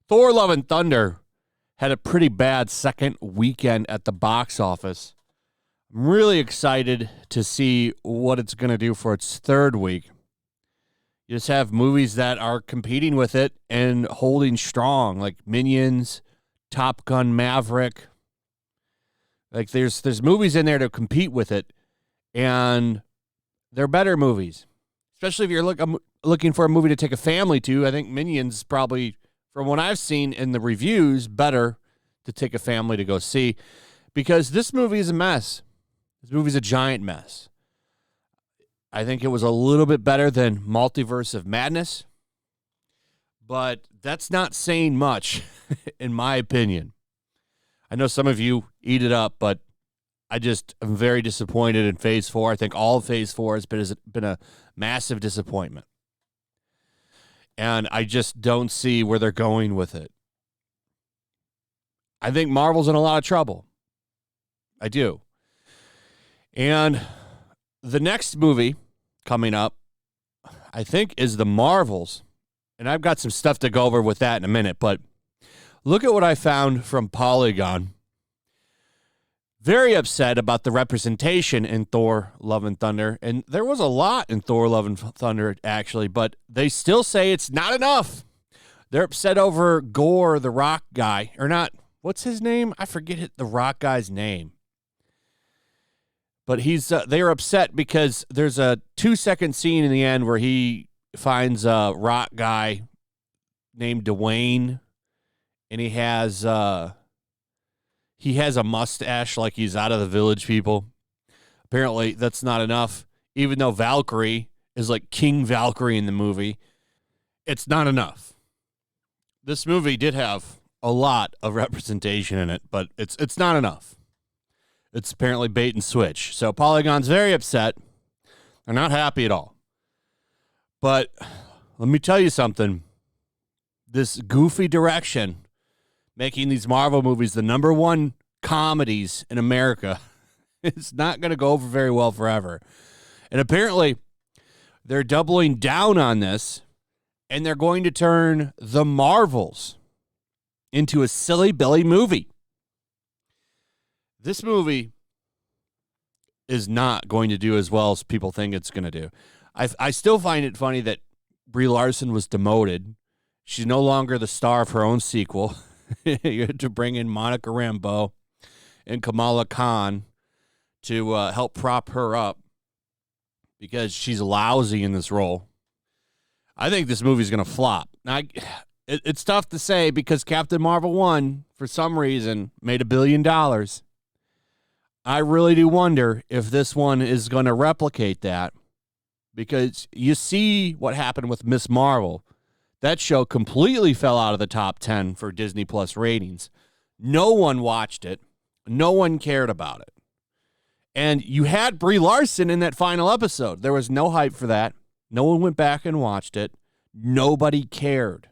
Thor Love and Thunder had a pretty bad second weekend at the box office. I'm really excited to see what it's going to do for its third week. You just have movies that are competing with it and holding strong, like Minions, Top Gun Maverick. Like there's movies in there to compete with it, and they're better movies. Especially if you're looking for a movie to take a family to. I think Minions probably, from what I've seen in the reviews, better to take a family to go see, because this movie is a mess. This movie's a giant mess. I think it was a little bit better than Multiverse of Madness, but that's not saying much, in my opinion. I know some of you eat it up, but I just am very disappointed in Phase 4. I think all of Phase 4 has been a massive disappointment. And I just don't see where they're going with it. I think Marvel's in a lot of trouble. I do. And the next movie coming up, I think, is The Marvels. And I've got some stuff to go over with that in a minute. But look at what I found from Polygon. Very upset about the representation in Thor Love and Thunder. And there was a lot in Thor Love and Thunder, actually, but they still say it's not enough. They're upset over Gore, the rock guy. Or not, what's his name? I forget the rock guy's name. But they're upset because there's a 2-second scene in the end where he finds a rock guy named Dwayne, and he has a mustache like he's out of the Village People. Apparently, that's not enough. Even though Valkyrie is like King Valkyrie in the movie, it's not enough. This movie did have a lot of representation in it, but it's not enough. It's apparently bait and switch. So Polygon's very upset. They're not happy at all. But let me tell you something. This goofy direction, making these Marvel movies the number one comedies in America, it's not going to go over very well forever. And apparently, they're doubling down on this, and they're going to turn The Marvels into a silly Billy movie. This movie is not going to do as well as people think it's going to do. I still find it funny that Brie Larson was demoted. She's no longer the star of her own sequel. You had to bring in Monica Rambeau and Kamala Khan to help prop her up because she's lousy in this role. I think this movie's going to flop. Now, it's tough to say because Captain Marvel 1, for some reason, made $1 billion. I really do wonder if this one is going to replicate that, because you see what happened with Miss Marvel. That show completely fell out of the top 10 for Disney Plus ratings. No one watched it. No one cared about it. And you had Brie Larson in that final episode. There was no hype for that. No one went back and watched it. Nobody cared.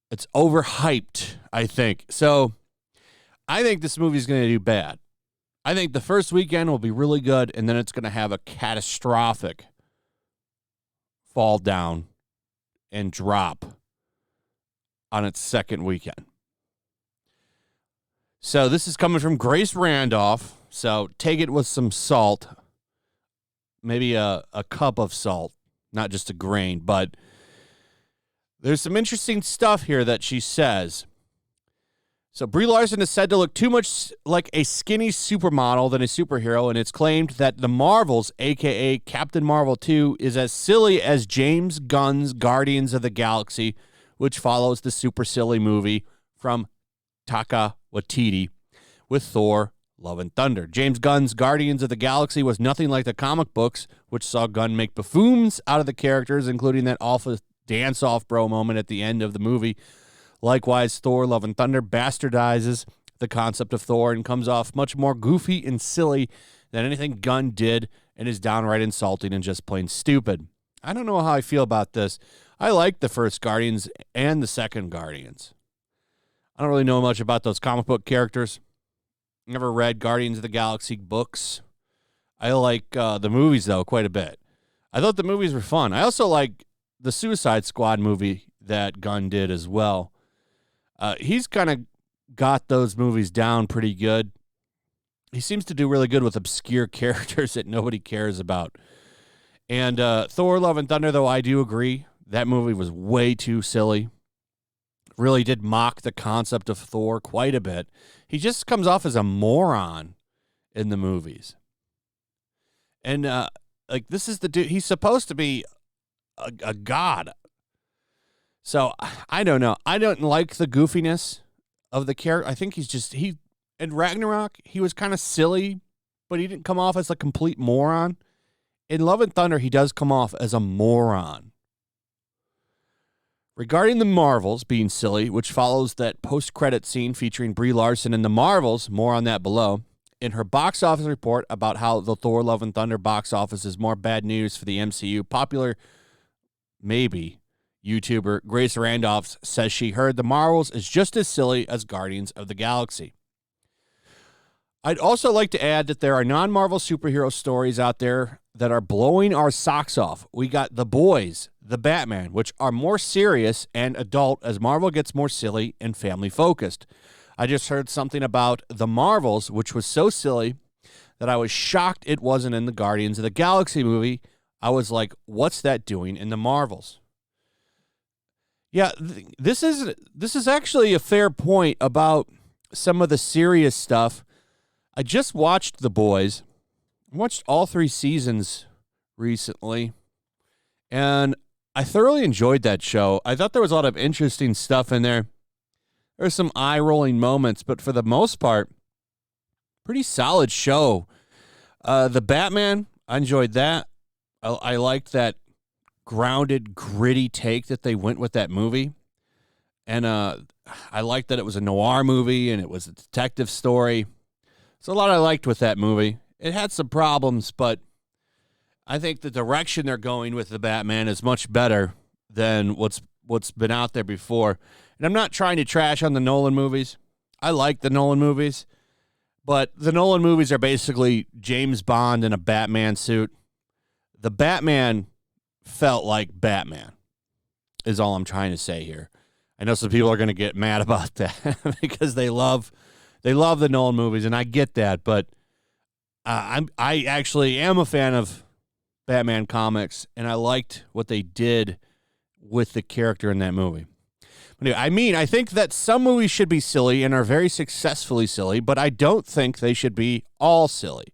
It's overhyped, I think. So I think this movie is going to do bad. I think the first weekend will be really good, and then it's going to have a catastrophic fall down and drop on its second weekend. So this is coming from Grace Randolph. So take it with some salt, maybe a cup of salt, not just a grain. But there's some interesting stuff here that she says. So Brie Larson is said to look too much like a skinny supermodel than a superhero, and it's claimed that The Marvels, a.k.a. Captain Marvel 2, is as silly as James Gunn's Guardians of the Galaxy, which follows the super silly movie from Taika Waititi with Thor Love and Thunder. James Gunn's Guardians of the Galaxy was nothing like the comic books, which saw Gunn make buffoons out of the characters, including that awful dance-off bro moment at the end of the movie. Likewise, Thor Love and Thunder bastardizes the concept of Thor and comes off much more goofy and silly than anything Gunn did, and is downright insulting and just plain stupid. I don't know how I feel about this. I like the first Guardians and the second Guardians. I don't really know much about those comic book characters. Never read Guardians of the Galaxy books. I like the movies, though, quite a bit. I thought the movies were fun. I also like the Suicide Squad movie that Gunn did as well. He's kind of got those movies down pretty good. He seems to do really good with obscure characters that nobody cares about. And Thor Love and Thunder, though, I do agree. That movie was way too silly. Really did mock the concept of Thor quite a bit. He just comes off as a moron in the movies. And, this is the dude. He's supposed to be a god. So, I don't know. I don't like the goofiness of the character. I think in Ragnarok, he was kind of silly, but he didn't come off as a complete moron. In Love and Thunder, he does come off as a moron. Regarding the Marvels being silly, which follows that post-credit scene featuring Brie Larson and the Marvels, more on that below, in her box office report about how the Thor Love and Thunder box office is more bad news for the MCU, popular, maybe, YouTuber Grace Randolph says she heard the Marvels is just as silly as Guardians of the Galaxy. I'd also like to add that there are non-Marvel superhero stories out there that are blowing our socks off. We got The Boys, The Batman, which are more serious and adult as Marvel gets more silly and family-focused. I just heard something about The Marvels, which was so silly that I was shocked it wasn't in the Guardians of the Galaxy movie. I was like, what's that doing in The Marvels? Yeah, this is actually a fair point about some of the serious stuff. I just watched The Boys. I watched all 3 seasons recently, and I thoroughly enjoyed that show. I thought there was a lot of interesting stuff in there. There were some eye-rolling moments, but for the most part, pretty solid show. The Batman, I enjoyed that. I liked that grounded, gritty take that they went with that movie. And I liked that it was a noir movie and it was a detective story. There's a lot I liked with that movie. It had some problems, but I think the direction they're going with the Batman is much better than what's been out there before. And I'm not trying to trash on the Nolan movies. I like the Nolan movies, but the Nolan movies are basically James Bond in a Batman suit. The Batman felt like Batman, is all I'm trying to say here. I know some people are going to get mad about that because they love the Nolan movies, and I get that, but I actually am a fan of Batman comics, and I liked what they did with the character in that movie. Anyway, I think that some movies should be silly and are very successfully silly, but I don't think they should be all silly.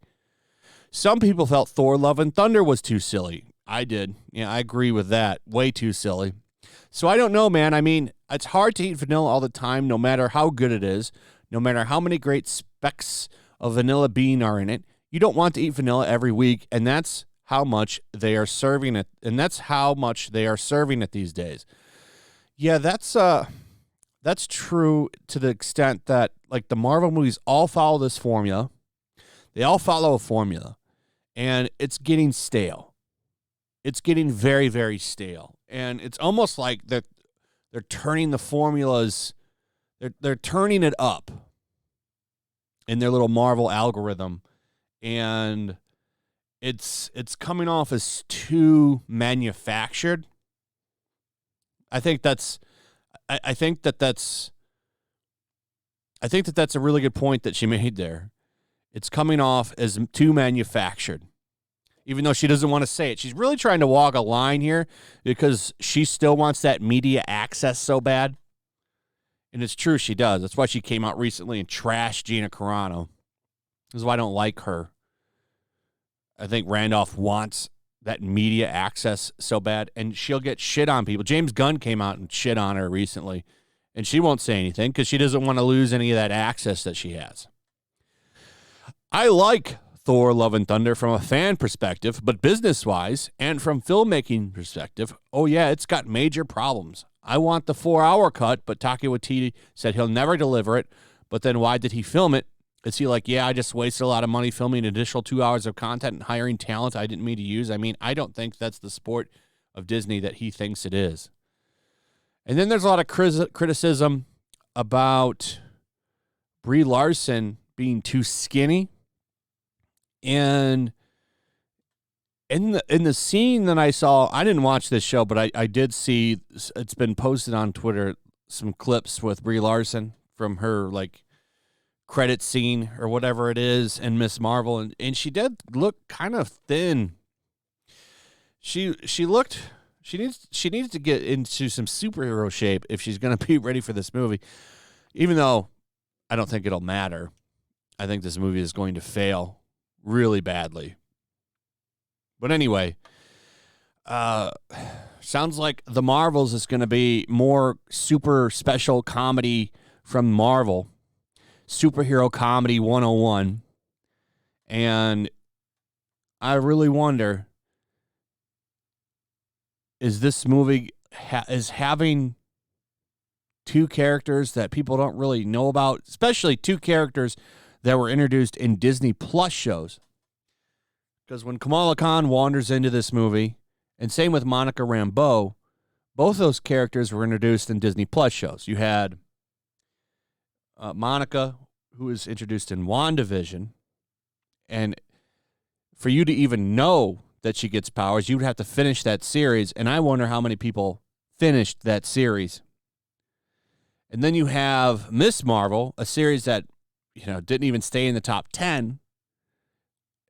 Some people felt Thor Love and Thunder was too silly. I did. Yeah, I agree with that. Way too silly. So I don't know, man. It's hard to eat vanilla all the time, no matter how good it is, no matter how many great specks of vanilla bean are in it. You don't want to eat vanilla every week, and that's how much they are serving it. And that's how much they are serving it these days. Yeah, that's true to the extent that, like, the Marvel movies all follow this formula. They all follow a formula, and it's getting stale. It's getting very, very stale. And it's almost like they're turning the formulas, they're turning it up in their little Marvel algorithm, and it's coming off as too manufactured. I think that's a really good point that she made there. It's coming off as too manufactured. Even though she doesn't want to say it. She's really trying to walk a line here because she still wants that media access so bad. And it's true, she does. That's why she came out recently and trashed Gina Carano. This is why I don't like her. I think Randolph wants that media access so bad, and she'll get shit on people. James Gunn came out and shit on her recently, and she won't say anything because she doesn't want to lose any of that access that she has. I like Thor Love and Thunder from a fan perspective, but business-wise and from filmmaking perspective, oh yeah, it's got major problems. I want the 4-hour cut, but Taika Waititi said he'll never deliver it, but then why did he film it? Is he like, yeah, I just wasted a lot of money filming an additional 2 hours of content and hiring talent I didn't mean to use? I don't think that's the sport of Disney that he thinks it is. And then there's a lot of criticism about Brie Larson being too skinny. And in the scene that I saw, I didn't watch this show, but I did see, it's been posted on Twitter, some clips with Brie Larson from her like credit scene or whatever it is in Miss Marvel, and she did look kind of thin. She needs to get into some superhero shape if she's going to be ready for this movie. Even though I don't think it'll matter. I think this movie is going to fail really badly. But anyway, sounds like The Marvels is going to be more super special comedy from Marvel. Superhero comedy 101. And I really wonder, is this movie is having two characters that people don't really know about, especially two characters that were introduced in Disney Plus shows. Because when Kamala Khan wanders into this movie, and same with Monica Rambeau, both those characters were introduced in Disney Plus shows. You had Monica, who was introduced in WandaVision, and for you to even know that she gets powers, you would have to finish that series, and I wonder how many people finished that series. And then you have Miss Marvel, a series that, didn't even stay in the top 10.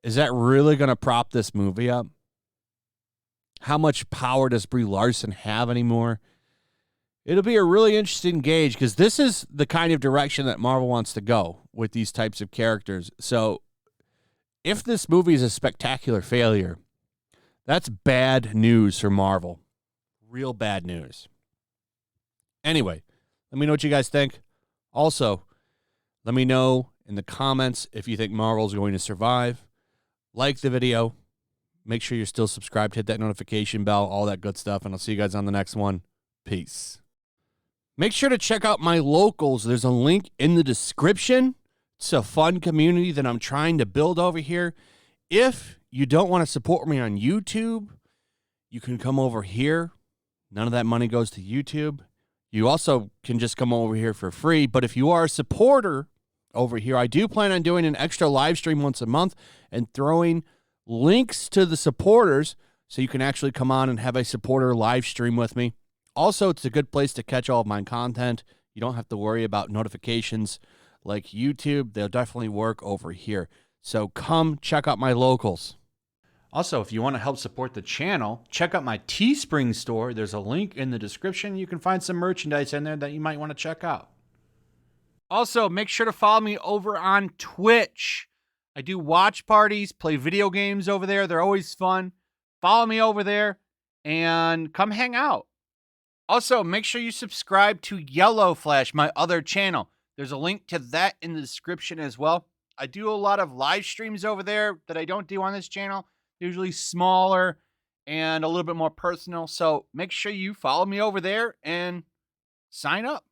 Is that really going to prop this movie up? How much power does Brie Larson have anymore? It'll be a really interesting gauge because this is the kind of direction that Marvel wants to go with these types of characters. So if this movie is a spectacular failure, that's bad news for Marvel. Real bad news. Anyway, let me know what you guys think. Also, let me know in the comments if you think Marvel's going to survive. Like the video. Make sure you're still subscribed. Hit that notification bell, all that good stuff. And I'll see you guys on the next one. Peace. Make sure to check out my locals. There's a link in the description. It's a fun community that I'm trying to build over here. If you don't want to support me on YouTube, you can come over here. None of that money goes to YouTube. You also can just come over here for free. But if you are a supporter over here, I do plan on doing an extra live stream once a month and throwing links to the supporters so you can actually come on and have a supporter live stream with me. Also, it's a good place to catch all of my content. You don't have to worry about notifications like YouTube. They'll definitely work over here. So come check out my locals. Also, if you want to help support the channel, check out my Teespring store. There's a link in the description. You can find some merchandise in there that you might want to check out. Also, make sure to follow me over on Twitch. I do watch parties, play video games over there. They're always fun. Follow me over there and come hang out. Also, make sure you subscribe to YellowFlash, my other channel. There's a link to that in the description as well. I do a lot of live streams over there that I don't do on this channel. Usually smaller and a little bit more personal. So make sure you follow me over there and sign up.